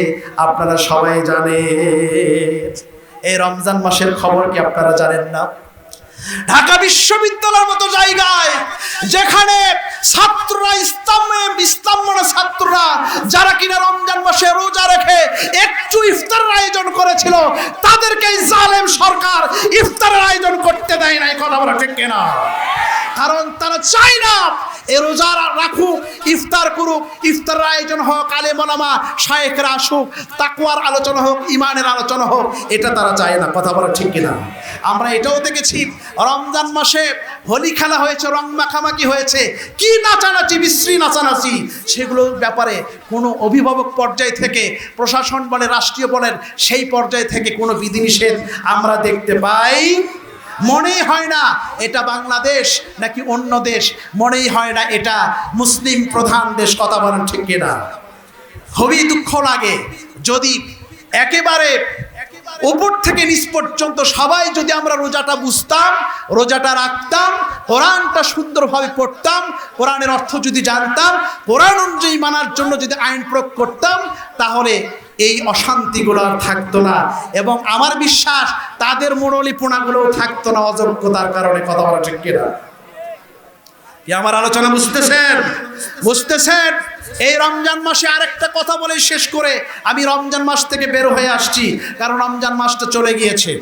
আপনারা সবাই জানেন। এই রমজান মাসের খবর কি আপনারা জানেন না? ঢাকা বিশ্ববিদ্যালয়ের মতো জায়গায় যেখানে ছাত্ররা ইসলাম ছাত্ররা যারা কিনা রমজান মাসে রোজা রেখে একটু ইফতারের আয়োজন করেছিল, তাদেরকে জালেম সরকার ইফতারের আয়োজন করতে দেয় নাই, কথা বলা ঠিক কিনা? কারণ তারা চায় না এ রোজা রাখুক, ইফতার করুক, ইফতারের আয়োজন হোক, আলেম ওলামা শায়েখরা আসুক, তাকওয়ার আলোচনা হোক, ইমানের আলোচনা হোক, এটা তারা চায় না, কথা বলা ঠিক কিনা? আমরা এটাও দেখেছি রমজান মাসে হোলি খেলা হয়েছে, রং মাখামাখি হয়েছে, কি নাচানাচি, বিশ্রী নাচানাচি, সেগুলোর ব্যাপারে কোনো অভিভাবক পর্যায় থেকে, প্রশাসন বলেন, রাষ্ট্রীয় বলেন, সেই পর্যায় থেকে কোনো বিধিনিষেধ আমরা দেখতে পাই। মনেই হয় না এটা বাংলাদেশ নাকি অন্য দেশ, মনেই হয় না এটা মুসলিম প্রধান দেশ, কথা বলেন ঠিক কিনা? খুবই দুঃখ লাগে যদি একেবারে উপর থেকে নিচ পর্যন্ত সবাই যদি আমরা রোজাটা বুঝতাম, রোজাটা রাখতাম, কোরআনটা সুন্দরভাবে পড়তাম, কোরআনের অর্থ যদি জানতাম, কোরআন অনুযায়ী মানার জন্য যদি আইন প্রয়োগ করতাম, তাহলে এই অশান্তিগুলো আর থাকতো না, এবং আমার বিশ্বাস তাদের মুরলিপোনাগুলোও থাকতো না অযোগ্যতার কারণে, কথা বলা ঠিক কিনা? কি আমার আলোচনা বুঝতেছেন? বুঝতেছেন? এই রমজান মাসে আরেকটা কথা বলে শেষ করে আমি রমজান মাস থেকে বের হয়ে আসছি, কারণ রমজান মাসটা চলে গিয়েছে।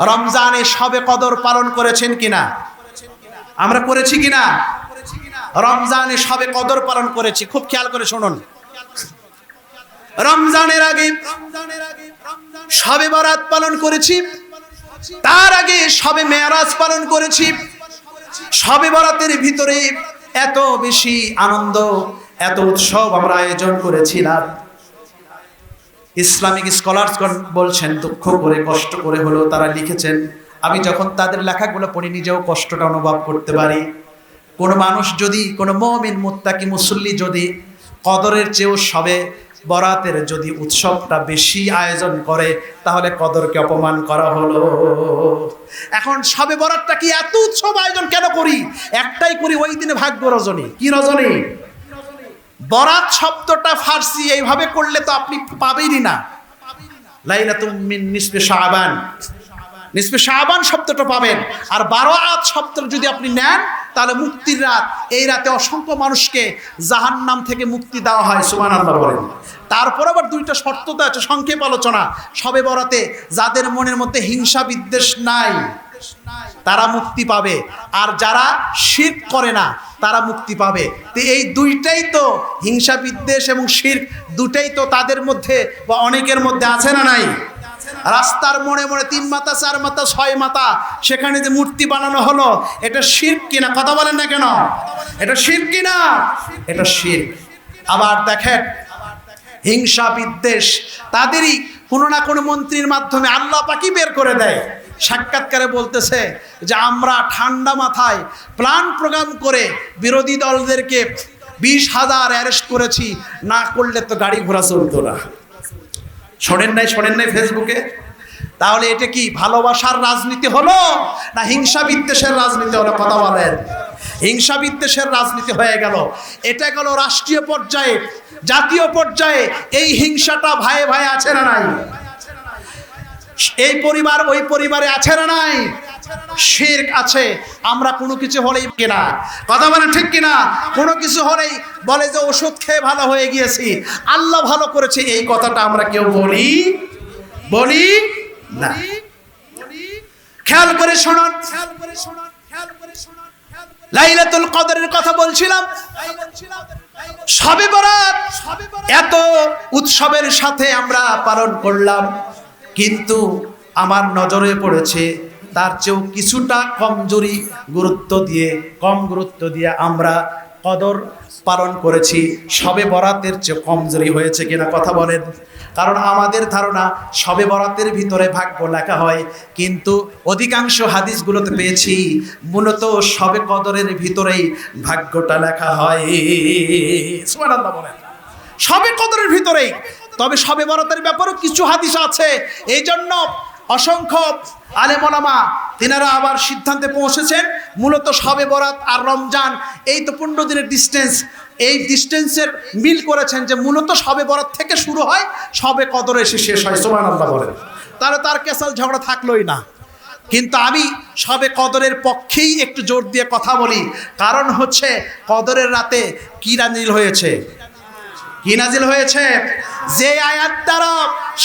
রমজানে শবে কদর পালন করেছেন কিনা? আমরা করেছি কিনা? রমজানে শবে কদর পালন করেছি। খুব খেয়াল করে শুনুন, রমজানের আগে শবে বরাত পালন করেছি, তার আগে শবে মেরাজ পালন করেছি। শবে বরাতের ভিতরে এত বেশি আনন্দ, এত উৎসব আমরা আয়োজন করেছিলাম। ইসলামিক স্কলারসগণ বলছেন, দুঃখ করে কষ্ট করে হলেও তারা লিখেছেন, আমি যখন তাদের লেখাগুলো পড়ি নিজেও কষ্টটা অনুভব করতে পারি। কোনো মানুষ যদি, কোনো মুমিন মুত্তাকি মুসল্লি যদি কদরের চেয়েও শবে বরাতের যদি উৎসবটা বেশি আয়োজন করে, তাহলে কদরকে অপমান করা হলো। এখন শবে বরাতটা কি এত উৎসব আয়োজন কেন করি? একটাই করি, ওই দিনে ভাগ্য রজনী। কি রজনী? বরাত শব্দটা ফার্সি, এইভাবে করলে তো আপনি পাবেনই না। লাইলাতুম মিন নিসফি শাবান, নিসফি শাবান শব্দটা পাবেন। আর বারাত শব্দটা যদি আপনি নেন, তাহলে মুক্তির রাত। এই রাতে অসংখ্য মানুষকে জাহান্নাম থেকে মুক্তি দেওয়া হয়। সুবহানাল্লাহ বলেন। তারপর আবার দুইটা শর্ত তো আছে, সংক্ষেপ আলোচনা। শবে বরাতে যাদের মনের মধ্যে হিংসা বিদ্বেষ নাই তারা মুক্তি পাবে, আর যারা শিরক করে না তারা মুক্তি পাবে। তো এই দুইটাই তো, হিংসা বিদ্বেষ এবং শিরক, দুটাই তো তাদের মধ্যে বা অনেকের মধ্যে আছে না নাই? রাস্তার মোড়ে মোড়ে 3 মাথা 4 মাথা 6 মাথা, সেখানে যে মূর্তি বানানো হলো, এটা শিরক কিনা? কথা বলেন না কেন? এটা শিরক কিনা? এটা শিরক। আবার দেখেন, হিংসা বিদ্বেষ তাদেরই কোনো না কোনো মন্ত্রীর মাধ্যমে আল্লাহ পাকই বের করে দেয়। সাক্ষাৎকারে বলতেছে যে আমরা ঠান্ডা মাথায় প্ল্যান প্রোগ্রাম করে বিরোধী দলদেরকে 20,000 অ্যারেস্ট করেছি, না করলে তো গাড়ি ঘোড়া চলতো না। শোনেন নাই ফেসবুকে? তাহলে এটা কি ভালোবাসার রাজনীতি হলো না হিংসা বিদ্বেষের রাজনীতি হলো? কথা বলেন। হিংসা বিদ্বেষের রাজনীতি হয়ে গেল। এটা গেল রাষ্ট্রীয় পর্যায়ে। জাতীয় পর্যায়ে এই হিংসাটা ভাইয়ে ভাই আছে না নাই? এই পরিবার ওই পরিবারে আছে না নাই? শিরক আছে। আমরা কোনো কিছু হলেই কিনা, কথা বলেন ঠিক কিনা, কোনো কিছু হলেই বলে যে ওষুধ খেয়ে ভালো হয়ে গিয়েছি, আল্লাহ ভালো করেছে, এই কথাটা আমরা কেউ বলি না। খেয়াল করে শুনুন, লাইলাতুল কদরের কথা বলছিলাম। শবে বরাত এত উৎসবের সাথে আমরা পালন করলাম, কিন্তু আমার নজরে পড়েছে তার চেয়েও কিছুটা কম গুরুত্ব দিয়ে আমরা কদর পালন করেছি। শবে বরাতের চেয়ে কমজোরি হয়েছে কিনা কথা বলেন? কারণ আমাদের ধারণা শবে বরাতের ভিতরে ভাগ্য লেখা হয়, কিন্তু অধিকাংশ হাদিসগুলোতে পেয়েছি মূলত শবে কদরের ভিতরেই ভাগ্যটা লেখা হয়। সুবহানাল্লাহ বলেন। শবে কদরের ভিতরেই। তবে শবে বরাতের ব্যাপারেও কিছু হাদিস আছে। এই জন্য অসংখ্য আলেম ওলামা তিনারা আবার সিদ্ধান্তে পৌঁছেছেন মূলত শবে বরাত আর রমজান এই তো 15 দিনের ডিস্টেন্স, এই ডিস্টেন্সের মিল করেছেন যে মূলত শবে বরাত থেকে শুরু হয়, শবে কদরে এসে শেষ হয়। সুবহানাল্লাহ বলেন। তাহলে তার কেসাল ঝগড়া থাকলোই না। কিন্তু আমি শবে কদরের পক্ষেই একটু জোর দিয়ে কথা বলি, কারণ হচ্ছে কদরের রাতে কি নাজিল হয়েছে? কি নাজিল হয়েছে? যে আয়াত দ্বারা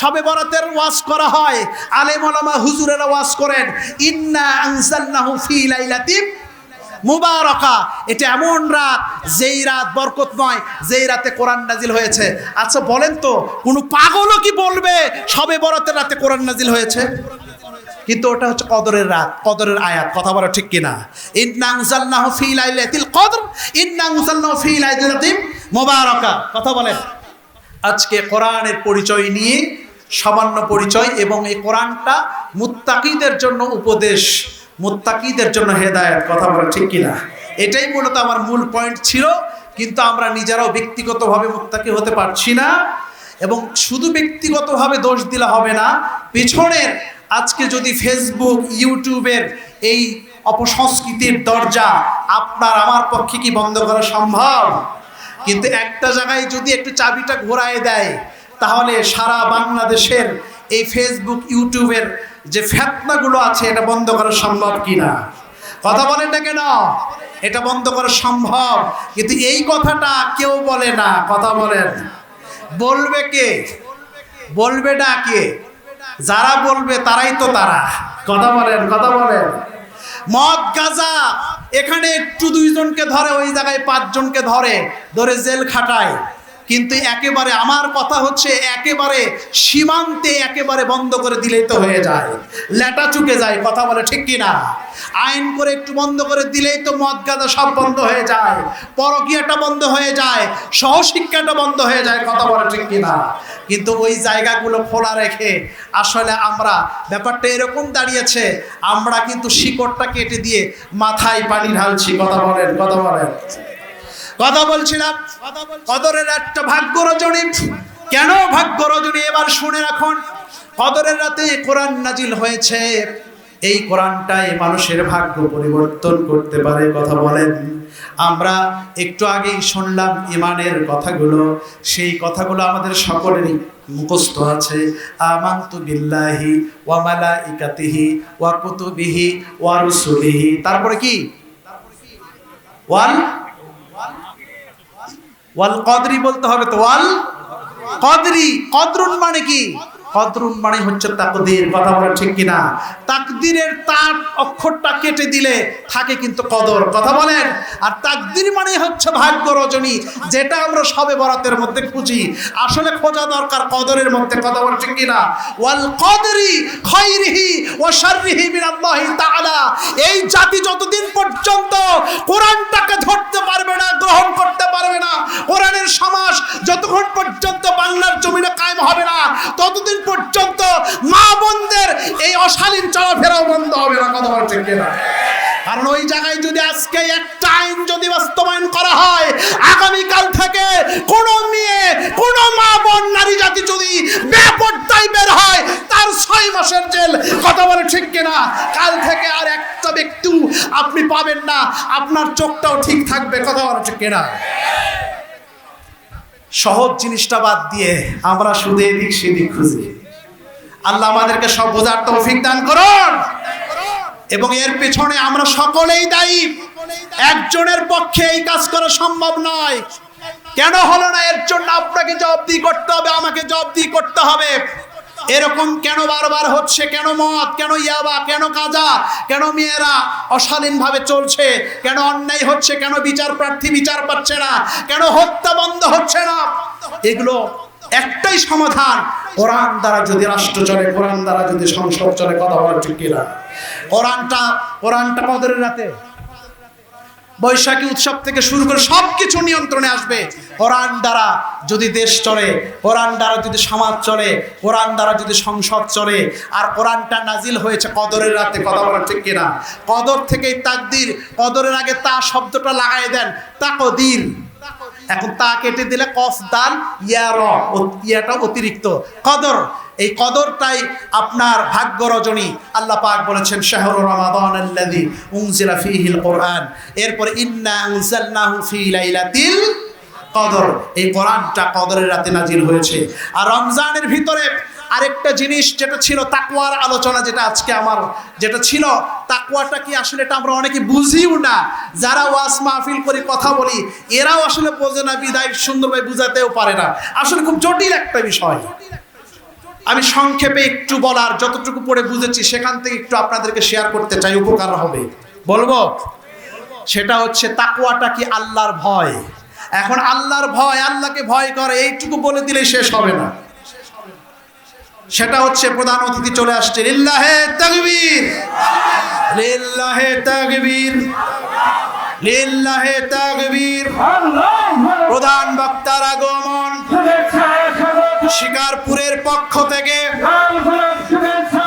শবে বরাতের ওয়াজ করা হয়, আলেম ওলামা হুজুরেরা ওয়াজ করেন, ইন্না আনজালনাহু ফি লাইলাতিন মুবারাকা। এটা এমন রাত, যেই রাত বরকতময়, যেই রাতে কোরআন নাজিল হয়েছে। আচ্ছা বলেন তো, কোনো পাগলও কি বলবে শবে বরাতের রাতে কোরআন নাজিল হয়েছে? কিন্তু ওটা হচ্ছে কদরের রাত, কদরের আয়াত। কথা বলা ঠিক কিনা? ইন্না আনজালনাহু ফি লাইলাতিল কদর, ইন্না আনজালনাহু ফি লাইলাতিন মুবারাকা। কথা বলেন। আজকে কোরআনের পরিচয় নিয়ে সামান্য পরিচয়, এবং এই কোরআনটা মুত্তাকিদের জন্য উপদেশ, মুত্তাকিদের জন্য হেদায়েত। কথা বলা ঠিক কিনা? এটাই মূলত আমার মূল পয়েন্ট ছিল। কিন্তু আমরা নিজেরাও ব্যক্তিগতভাবে মুত্তাকি হতে পারছি না, এবং শুধু ব্যক্তিগতভাবে দোষ দিলে হবে না, পিছনের আজকে যদি ফেসবুক ইউটিউবের এই অপসংস্কৃতির দরজা আপনার আমার পক্ষে কি বন্ধ করা সম্ভব? কিন্তু একটা জায়গায় যদি একটু চাবিটা ঘোরায় দেয়, তাহলে সারা বাংলাদেশের এই ফেসবুক ইউটিউবের যে ফিতনাগুলো আছে এটা বন্ধ করা সম্ভব কিনা? কথা বলেন না কেন? এটা বন্ধ করা সম্ভব, কিন্তু এই কথাটা কেউ বলে না। কথা বলেন। বলবে কে? বলবে না কে? যারা বলবে তারাই তো তারা। কথা বলেন, কথা বলেন। মদ গাঁজা এখানে একটু দুইজনকে ধরে, ওই জায়গায় 5 জনকে ধরে জেল খাটায়। কিন্তু একেবারে আমার কথা হচ্ছে একেবারে সীমান্তে একেবারে বন্ধ করে দিলেই তো হয়ে যায়, লেটা চুকে যায়। কথা বলে ঠিক কিনা? আইন করে একটু বন্ধ করে দিলেই তো মদ গাঁজা সব বন্ধ হয়ে যায়, পরকীয়াটা বন্ধ হয়ে যায়, সহশিক্ষাটা বন্ধ হয়ে যায়। কথা বলে ঠিক কিনা? কিন্তু ওই জায়গাগুলো খোলা রেখে আসলে আমরা ব্যাপারটা এরকম দাঁড়িয়েছে, আমরা কিন্তু শিকড়টা কেটে দিয়ে মাথায় পানি ঢালছি। কথা বলেন, কথা বলেন। কথা বলছিলাম কদরের একটা ভাগ্য রজনী। কেন ভাগ্য রজনী? এবার শুনে রাখুন। কদরের রাতে কোরআন নাজিল হয়েছে, এই কোরআনটাই মানুষের ভাগ্য পরিবর্তন করতে পারে। কথা বলেন। আমরা একটু আগেই শুনলাম ইমানের কথাগুলো, সেই কথাগুলো আমাদের সকলেরই মুখস্থ আছে। আমানতু বিল্লাহি ওয়া মালাইকাতিহি ওয়া কুতুবিহি ওয়া রুসুলিহি। তারপরে কি? ওয়াল কদরি বলতে হবে তো। ওয়াল কদরি, কদরুন মানে কি? কদরুন মানে হচ্ছে তাকদীর। কথা বলে ঠিক কিনা? তাকদীরের তার অক্ষরটা কেটে দিলে থাকে কিন্তু কদর। কথা বলেন। আর তাকদীর মানে হচ্ছে ভাগ্য রজনী, যেটা আমরা সবে বরাতের মধ্যে খুঁজি, আসলে খোঁজা দরকার কদরের মধ্যে। কথা বলে ঠিক কিনা? ওয়াল কদরি খায়রিহি ওয়া শাররিহি মিনাল্লাহি তাআলা। এই জাতি যতদিন পর্যন্ত কোরআনটাকে ধরতে পারবে না, গ্রহণ করতে পারবে না, কোরআনের সমাজ যতক্ষণ পর্যন্ত বাংলার জমিনে কায়েম হবে না, ততদিন পর্যন্ত মা বোনদের এই অশালীন চলাফেরাও বন্ধ হবে না। কথা বলছেন কিনা? কারণ ওই জায়গায় যদি আজকে একটা আইন যদি বাস্তবায়ন করা হয়, আগামীকাল থেকে কোন মেয়ে, কোন মা বোন, নারী জাতি যদি বেপরদায় বের হয়, তার 6 মাসের জেল। কথা বলে ঠিক কিনা? কাল থেকে আর একটা ব্যক্তি আপনি পাবেন না, আপনার চোখটাও ঠিক থাকবে। কথা বলে ঠিক কিনা? সহজ জিনিসটা বাদ দিয়ে আমরা শুধু এদিক সেদিক খুঁজি। আল্লাহ আমাদেরকে সব বোঝার তৌফিক দান করুন। এবং এর পেছনে আমরা সকলেই দায়ী। একজনের পক্ষে এই কাজ করা সম্ভব নয়। কেন হলো না? এর জন্য আপনাকে জবাবদিহি করতে হবে, আমাকে জবাবদিহি করতে হবে। এরকম কেন বারবার হচ্ছে? কেন মদ, কেন ইয়াবা, কেন গাঁজা, কেন মেয়েরা অশালীন ভাবে চলছে, কেন অন্যায় হচ্ছে, কেন বিচার প্রার্থী বিচার পাচ্ছে না, কেন হত্যা বন্ধ হচ্ছে না? এগুলো একটাই সমাধান, কোরআন দ্বারা যদি রাষ্ট্র চলে, কোরআন দ্বারা যদি সংসদ চলে। কথা বলা ঠিক কিনা? কোরআনটা কদরের রাতে বৈশাখী উৎসব থেকে শুরু করে সবকিছু নিয়ন্ত্রণে আসবে কোরআন দ্বারা। যদি দেশ চলে, কোরআন দ্বারা যদি সমাজ চলে, কোরআন দ্বারা যদি সংসদ চলে। আর কোরআনটা নাজিল হয়েছে কদরের রাতে। কথা বলা ঠিক কিনা? কদর থেকেই তাকদীর। কদরের আগে তা শব্দটা লাগাই দেন, তাকদীর। এখন তা কেটে দিলে কফ দাল ইয়া র, ইয়াটা অতিরিক্ত। কদর, এই কদরটাই আপনার ভাগ্য রজনী। আল্লাহ পাক বলেছেন শাহরু রমাদানাল্লাযী উনজিলা ফীহিল কুরআন। এরপরে ইন্না আনজালনাহু ফী লাইলাতিল কদর। এই কোরআনটা কদরের রাতে নাজিল হয়েছে। আর রমজানের ভিতরে আরেকটা জিনিস যেটা ছিল তাকওয়ার আলোচনা, যেটা আজকে আমার যেটা ছিল, তাকওয়াটা কি আসলে এটা আমরা অনেকে বুঝিও না। যারা ওয়াজ মাহফিল করে কথা বলি, এরাও আসলে বোঝে না, বিদায় সুন্দরভাবে বুঝাতেও পারে না। আসলে খুব জটিল একটা বিষয়। আমি সংক্ষেপে একটু বলার, যতটুকু পড়ে বুঝেছি সেখান থেকে একটু আপনাদেরকে শেয়ার করতে চাই, উপকার হবে। বলবো সেটা হচ্ছে তাকওয়াটা কি আল্লাহর ভয়। এখন আল্লাহর ভয়, আল্লাহকে ভয় করে, এইটুকু বলে দিলে শেষ হবে না। সেটা হচ্ছে, প্রধান অতিথি চলে আসছে। লিল্লাহে তাকবীর, লিল্লাহে তাকবীর, লিল্লাহে তাকবীর। প্রধান বক্তার আগমন। শিকারপুরের পক্ষ থেকে,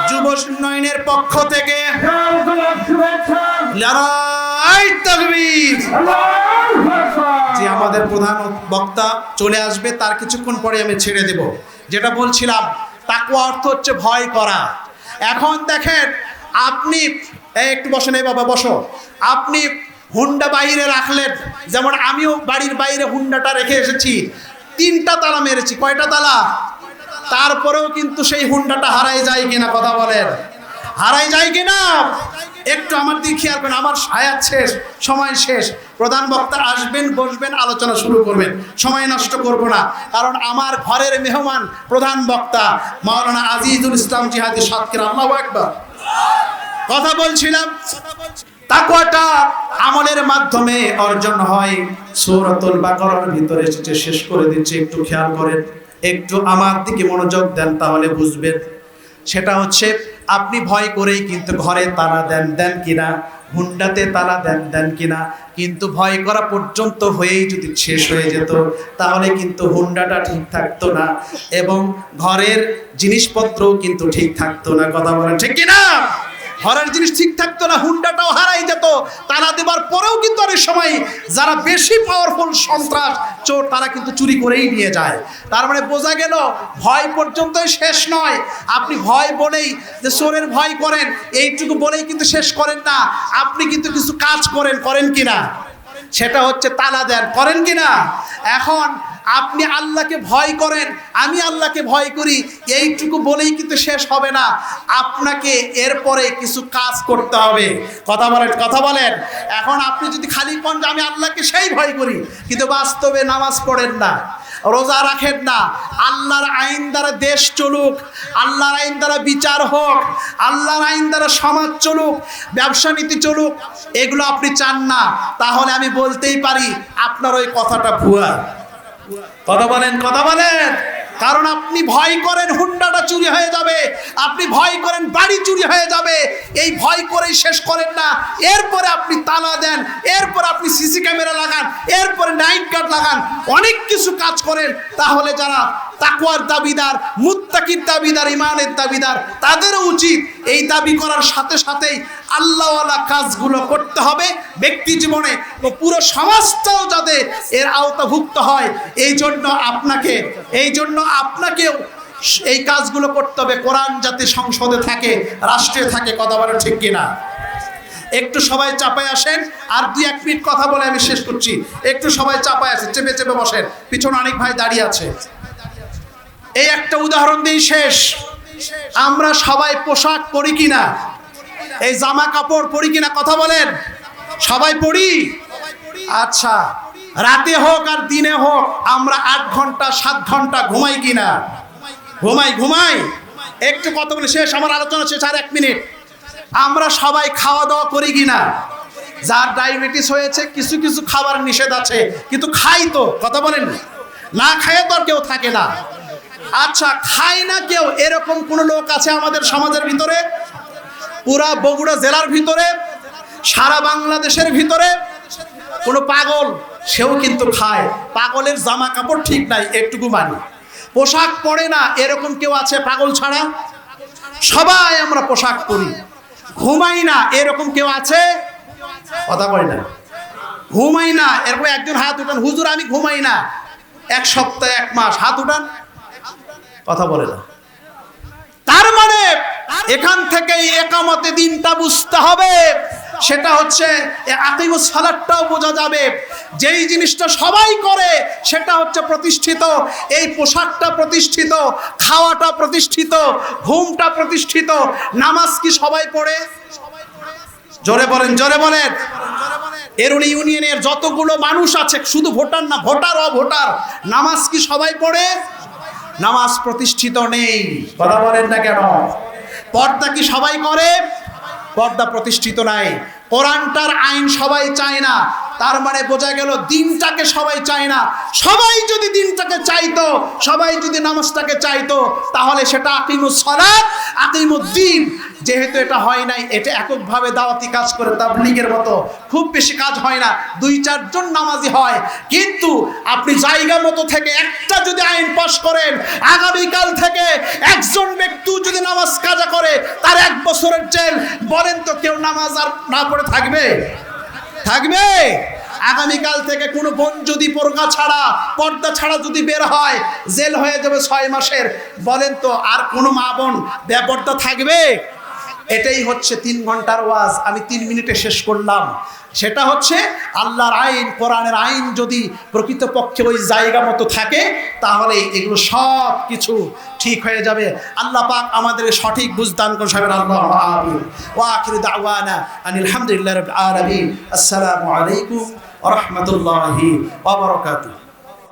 যুব উন্নয়নের পক্ষ থেকে নারায়ে তাকবীর। যে আমাদের প্রধান বক্তা চলে আসবে, তার কিছুক্ষণ পরে আমি ছেড়ে দেব। যেটা বলছিলাম, তাকওয়া অর্থ হচ্ছে ভয় করা। এখন দেখেন, আপনি একটু বসেন, এই বাবা বসো। আপনি হুন্ডা বাইরে রাখলেন, যেমন আমিও বাড়ির বাইরে হুন্ডাটা রেখে এসেছি, 3টা তালা মেরেছি। কয়টা তালা? তারপরেও কিন্তু সেই হুন্ডাটা হারাই যায় কিনা? কথা বলেন, হারাই যায় কিনা? একটু আমার দিকে খেয়াল করেন। আমার হায়াত শেষ, সময় শেষ। প্রধান বক্তা আসবেন, বসবেন, আলোচনা শুরু করবেন। সময় নষ্ট করব না, কারণ আমার ঘরের মেহমান প্রধান বক্তা মাওলানা আজিজুল ইসলাম জিহাদি সাতক্ষীরা। আল্লাহু আকবার। কথা বলছিলাম তাকওয়াটা আমলের মাধ্যমে অর্জন হয়। সূরাতুল বাকারার ভিতরে এসেছে, শেষ করে দিচ্ছি, একটু খেয়াল করেন, একটু আমার দিকে মনোযোগ দেন, তাহলে বুঝবেন। সেটা হচ্ছে আপনি ভয় করেই কিন্তু ঘরে তালা দেন কিনা, হুন্ডাতে তালা দেন কিনা, কিন্তু ভয় করা পর্যন্ত হয়েই যদি শেষ হয়ে যেত তাহলে কিন্তু হুন্ডাটা ঠিক থাকতো না এবং ঘরের জিনিসপত্রও কিন্তু ঠিক থাকতো না। কথা বলেন ঠিক কিনা? ঘরের জিনিস ঠিক থাকতো না, হুন্ডাটাও হারাই যেত। তালা দেবার পরেও কিন্তু অনেক সময় যারা বেশি পাওয়ারফুল সন্ত্রাস চোর তারা কিন্তু চুরি করেই নিয়ে যায়। তার মানে বোঝা গেল ভয় পর্যন্তই শেষ নয়। আপনি ভয় বলেই যে চোরের ভয় করেন এইটুকু বলেই কিন্তু শেষ করেন না, আপনি কিন্তু কিছু কাজ করেন কিনা, সেটা হচ্ছে তালা দেন, করেন কিনা। এখন আপনি আল্লাহকে ভয় করেন, আমি আল্লাহকে ভয় করি, এইটুকু বলেই কিন্তু শেষ হবে না, আপনাকে এরপরে কিছু কাজ করতে হবে। কথা বলেন। এখন আপনি যদি খালি কোন যে আমি আল্লাহকে সেই ভয় করি, কিন্তু বাস্তবে নামাজ পড়েন না, রোজা রাখেন না, আল্লাহর আইন দ্বারা দেশ চলুক, আল্লাহর আইন দ্বারা বিচার হোক, আল্লাহর আইন দ্বারা সমাজ চলুক, ব্যবসা নীতি চলুক, এগুলো আপনি চান না, তাহলে আমি বলতেই পারি আপনার ওই কথাটা ভুয়া। কথা বলেন। কারণ আপনি ভয় করেন হুন্ডাটা চুরি হয়ে যাবে, আপনি ভয় করেন বাড়ি চুরি হয়ে যাবে, এই ভয় করেই শেষ করেন না। এরপরে আপনি তালা দেন, এরপর আপনি সিসি ক্যামেরা লাগান, এরপরে নাইট গার্ড লাগান, অনেক কিছু কাজ করেন। তাহলে যারা তাকওয়ার দাবিদার, মুত্তাকির দাবিদার, ইমানের দাবিদার, তাদেরও উচিত এই দাবি করার সাথে সাথেই আল্লাহওয়ালা কাজগুলো করতে হবে ব্যক্তি জীবনে, ও পুরো সমাজটাও যাতে এর আওতাভুক্ত হয়। এই জন্য আপনাকেও এই কাজগুলো করতে হবে। কোরআন যাতে সংসদে থাকে, রাষ্ট্রে থাকে। কথা বলেন ঠিক কিনা? একটু সবাই চাপায় আসেন, আর 2-1 মিনিট কথা বলে আমি শেষ করছি। একটু সবাই চাপায় আসেন, চেপে বসেন, পিছনে অনেক ভাই দাঁড়িয়ে আছে। এই একটা উদাহরণ দিই শেষ। আমরা সবাই পোশাক পরি কিনা, এই জামা কাপড় পরি কিনা? কথা বলেন। সবাই পরি? আচ্ছা, রাতে হোক আর দিনে হোক আমরা 8 ঘন্টা 7 ঘন্টা ঘুমাই কিনা? ঘুমাই। একটু কথা বলে শেষ, আমার আলোচনা শেষ, আর 1 মিনিট। আমরা সবাই খাওয়া দাওয়া করি কিনা? যার ডায়াবেটিস হয়েছে কিছু খাবার নিষেধ আছে, কিন্তু খাই তো। কথা বলেন। না খায় তো আর কেউ থাকে না। আচ্ছা, খায় না কেউ এরকম কোন লোক আছে আমাদের সমাজের ভিতরে? পুরা বগুড়া জেলার ভিতরে, সারা বাংলাদেশের ভিতরে কোনো পাগল সেও কিন্তু খায়। পাগলের জামা কাপড় ঠিক নাই, একটুকু মানি। পোশাক পরে না এরকম কেউ আছে পাগল ছাড়া? সবাই আমরা পোশাক পরি। ঘুমাই না এরকম কেউ আছে? কথা বলে না। ঘুমাই না এরকম একজন হাত উঠান, হুজুর আমি ঘুমাই না 1 সপ্তাহ 1 মাস, হাত উঠান। কথা বলে না। তার মানে এখান থেকেই একামতে দিনটা বুঝতে হবে। সেটা হচ্ছে আকিমুস সালাতটাও বোঝা যাবে। যেই জিনিসটা সবাই করে সেটা হচ্ছে প্রতিষ্ঠিত। এই পোশাকটা প্রতিষ্ঠিত, খাওয়াটা প্রতিষ্ঠিত, ঘুমটা প্রতিষ্ঠিত। নামাজ কি সবাই পড়ে? জোরে বলেন। এরুনি ইউনিয়নের যতগুলো মানুষ আছে, শুধু ভোটার না, ভোটার অভোটার, নামাজ কি সবাই পড়ে? নামাজ প্রতিষ্ঠিত নেই। কথা বলেন না কেন? পর্দা কি সবাই করে? পর্দা প্রতিষ্ঠিত নাই। কোরআনটার আইন সবাই চায় না, তার মানে বোঝা গেল দিনটাকে সবাই চায় না। সবাই যদি দিনটাকে চাইতো, সবাই যদি নামাজটাকে চাইতো, তাহলে সেটা আকিমুস সালাত, আকিমুদ্দিন। যেহেতু এটা হয় নাই, এটা এককভাবে দাওয়াতি কাজ করে তাবলীগের মতো খুব বেশি কাজ হয় না, 2-4 জন নামাজি হয়। কিন্তু আপনি জায়গা মতো থেকে একটা যদি আইন পাশ করেন, আগামীকাল থেকে একজন ব্যক্তি যদি নামাজ কাজা করে তার 1 বছরের জেল। বলেন তো কেউ নামাজ আর না পড়ে থাকবে? আগামীকাল থেকে কোনো বোন যদি পর্দা ছাড়া যদি বের হয়, জেল হয়ে যাবে 6 মাসের। বলেন তো আর কোনো মা বোন বেপর্দা থাকবে? এটাই হচ্ছে 3 ঘন্টার ওয়াজ, আমি 3 মিনিটে শেষ করলাম। সেটা হচ্ছে আল্লাহর আইন, কোরআনের আইন যদি প্রকৃতপক্ষে ওই জায়গা মতো থাকে, তাহলে এগুলো সব কিছু ঠিক হয়ে যাবে। আল্লাহ পাক আমাদের সঠিক বুঝদান করুন। আল্লাহু আমিন। ওয়া আখিরু দাওয়ানা আনিল হামদুলিল্লাহি রাব্বিল আলামিন। আসসালামু আলাইকুম ওয়া রাহমাতুল্লাহি ওয়া বারাকাতুহু।